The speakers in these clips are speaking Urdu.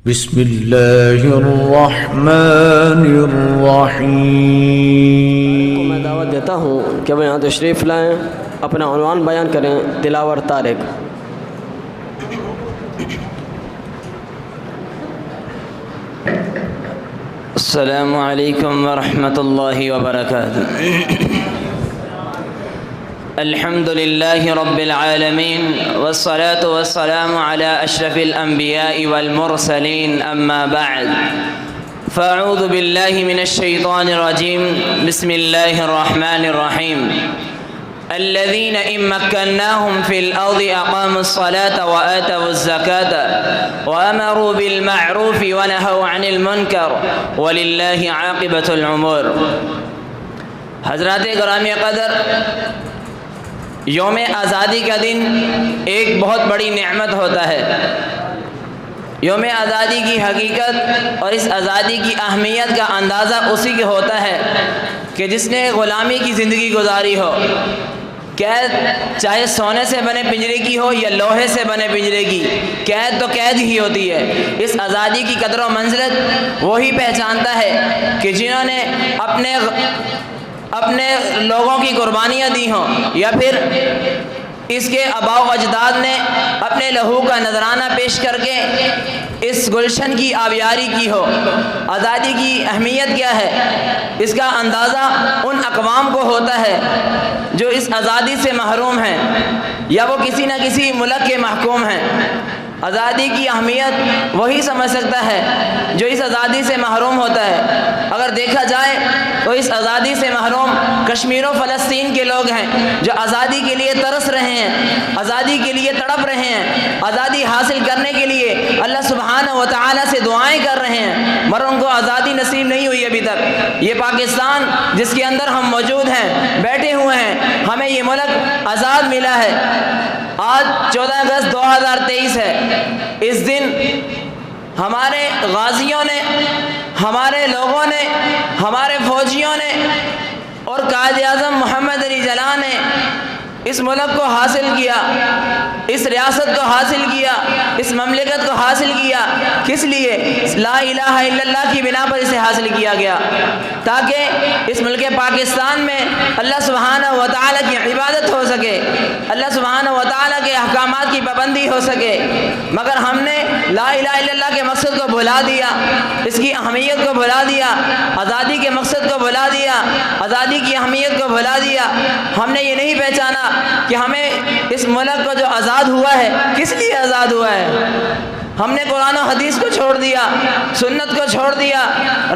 بسم اللہ الرحمن الرحیم۔ میں دعوت دیتا ہوں کہ وہ یہاں تشریف لائیں، اپنا عنوان بیان کریں۔ دلاور طارق۔ السلام علیکم ورحمۃ اللہ وبرکاتہ۔ الحمد للہ رب العالمین والصلاة والسلام علی اشرف الانبیاء والمرسلین، اما بعد فاعوذ باللہ من الشیطان الرجیم، بسم اللہ الرحمن الرحیم۔ الذين إن مكناهم في الأرض أقاموا الصلاة وآتوا الزكاة وأمروا بالمعروف ونهوا عن المنكر ولله عاقبة الأمور۔ حضرات گرامی قدر، یوم آزادی کا دن ایک بہت بڑی نعمت ہوتا ہے۔ یوم آزادی کی حقیقت اور اس آزادی کی اہمیت کا اندازہ اسی کے ہوتا ہے کہ جس نے غلامی کی زندگی گزاری ہو، قید چاہے سونے سے بنے پنجرے کی ہو یا لوہے سے بنے پنجرے کی، قید تو قید ہی ہوتی ہے۔ اس آزادی کی قدر و منزلت وہی پہچانتا ہے کہ جنہوں نے اپنے لوگوں کی قربانیاں دی ہوں، یا پھر اس کے آباء و اجداد نے اپنے لہو کا نذرانہ پیش کر کے اس گلشن کی آبیاری کی ہو۔ آزادی کی اہمیت کیا ہے، اس کا اندازہ ان اقوام کو ہوتا ہے جو اس آزادی سے محروم ہیں یا وہ کسی نہ کسی ملک کے محکوم ہیں۔ آزادی کی اہمیت وہی سمجھ سکتا ہے جو اس آزادی سے محروم ہوتا ہے۔ اگر دیکھا جائے تو اس آزادی سے محروم کشمیر و فلسطین کے لوگ ہیں جو آزادی کے لیے ترس رہے ہیں، آزادی کے لیے تڑپ رہے ہیں، آزادی حاصل کرنے کے لیے اللہ سبحانہ و تعالیٰ سے دعائیں کر رہے ہیں، مگر ان کو آزادی نصیب نہیں ہوئی ابھی تک۔ یہ پاکستان جس کے اندر ہم موجود ہیں، بیٹھے ہوئے ہیں، ہمیں یہ ملک آزاد ملا ہے۔ آج 14 اگست 2023 ہے۔ اس دن ہمارے غازیوں نے، ہمارے لوگوں نے، ہمارے فوجیوں نے اور قائد اعظم محمد علی جناح نے اس ملک کو حاصل کیا، اس ریاست کو حاصل کیا، اس مملکت کو حاصل کیا۔ کس لیے؟ لا الہ الا اللہ کی بنا پر اسے حاصل کیا گیا، تاکہ اس ملک پاکستان میں اللہ سبحانہ و تعالیٰ کی عبادت ہو سکے، اللہ سبحانہ و تعالیٰ کے احکامات کی پابندی ہو سکے۔ مگر ہم نے لا الہ الا اللہ کے مقصد کو بھلا دیا، اس کی اہمیت کو بھلا دیا، آزادی کے مقصد کو بھلا دیا، آزادی کی اہمیت کو بھلا دیا۔ ہم نے یہ نہیں پہچانا کہ ہمیں اس ملک کو جو آزاد ہوا ہے، کس لیے آزاد ہوا ہے۔ ہم نے قرآن و حدیث کو چھوڑ دیا، سنت کو چھوڑ دیا،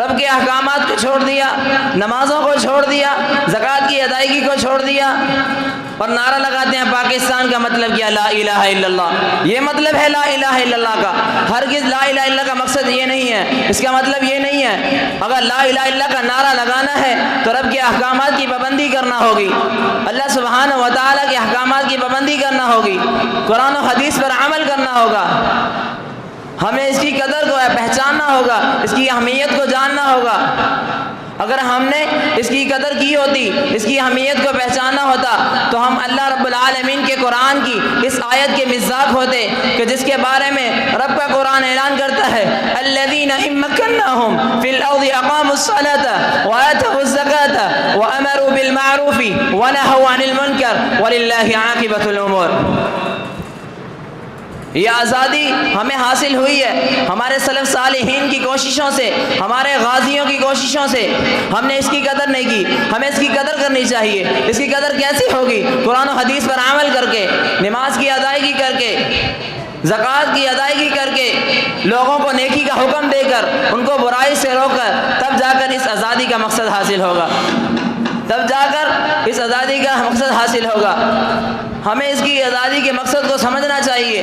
رب کے احکامات کو چھوڑ دیا، نمازوں کو چھوڑ دیا، زکوٰۃ کی ادائیگی کو چھوڑ دیا، اور نعرہ لگاتے ہیں پاکستان کا مطلب کیا؟ لا الہ الا اللہ۔ یہ مطلب ہے لا الہ الا اللہ کا۔ ہرگز لا الہ الا اللہ کا مقصد یہ نہیں ہے، اس کا مطلب یہ نہیں ہے۔ اگر لا الہ الا اللہ کا نعرہ لگانا ہے تو رب کے احکامات کی پابندی کرنا ہوگی، اللہ سبحانہ و تعالیٰ کے احکامات کی پابندی کرنا ہوگی، قرآن و حدیث پر عمل کرنا ہوگا۔ ہمیں اس کی قدر کو پہچاننا ہوگا، اس کی اہمیت کو جاننا ہوگا۔ اگر ہم نے اس کی قدر کی ہوتی، اس کی اہمیت کو پہچاننا ہوتا، تو ہم اللہ رب العالمین کے قرآن کی اس آیت کے مصداق ہوتے کہ جس کے بارے میں رب کا قرآن اعلان کرتا ہے، الذین ان مکناہم فی الارض اقاموا الصلاۃ وآتوا الزکاۃ وامروا بالمعروف ونہوا عن المنکر وللہ عاقبۃ الامور۔ یہ آزادی ہمیں حاصل ہوئی ہے ہمارے سلف صالحین کی کوششوں سے، ہمارے غازیوں کی کوششوں سے۔ ہم نے اس کی قدر نہیں کی، ہمیں اس کی قدر کرنی چاہیے۔ اس کی قدر کیسے ہوگی؟ قرآن و حدیث پر عمل کر کے، نماز کی ادائیگی کر کے، زکوٰۃ کی ادائیگی کر کے، لوگوں کو نیکی کا حکم دے کر، ان کو برائی سے روک کر، تب جا کر اس آزادی کا مقصد حاصل ہوگا، تب جا کر اس آزادی کا مقصد حاصل ہوگا۔ ہمیں اس کی آزادی کے مقصد کو سمجھنا چاہیے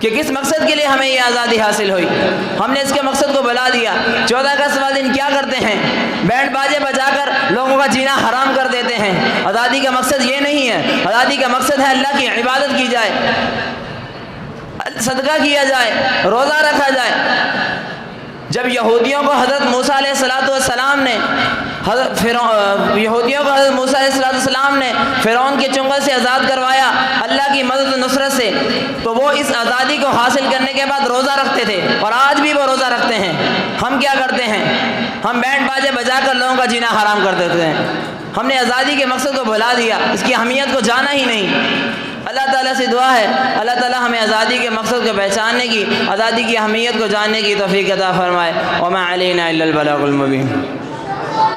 کہ کس مقصد کے لیے ہمیں یہ آزادی حاصل ہوئی۔ ہم نے اس کے مقصد کو بھلا دیا۔ 14 اگست والے دن کیا کرتے ہیں؟ بینڈ باجے بجا کر لوگوں کا جینا حرام کر دیتے ہیں۔ آزادی کا مقصد یہ نہیں ہے، آزادی کا مقصد ہے اللہ کی عبادت کی جائے، صدقہ کیا جائے، روزہ رکھا جائے۔ جب یہودیوں کو حضرت موسیٰ علیہ السلام نے فرعون کے چنگل سے آزاد کروایا اللہ کی مدد و نصرت سے، تو وہ وہ اس آزادی کو حاصل کرنے کے بعد روزہ رکھتے تھے اور آج بھی وہ روزہ رکھتے ہیں۔ ہم کیا کرتے ہیں؟ ہم بینڈ باجے بجا کر لوگوں کا جینا حرام کر دیتے ہیں۔ ہم نے آزادی کے مقصد کو بھلا دیا، اس کی اہمیت کو جانا ہی نہیں۔ اللہ تعالیٰ سے دعا ہے اللہ تعالیٰ ہمیں آزادی کے مقصد کو پہچاننے کی، آزادی کی اہمیت کو جاننے کی توفیق عطا فرمائے۔ وما علینا الا البلاغ المبین۔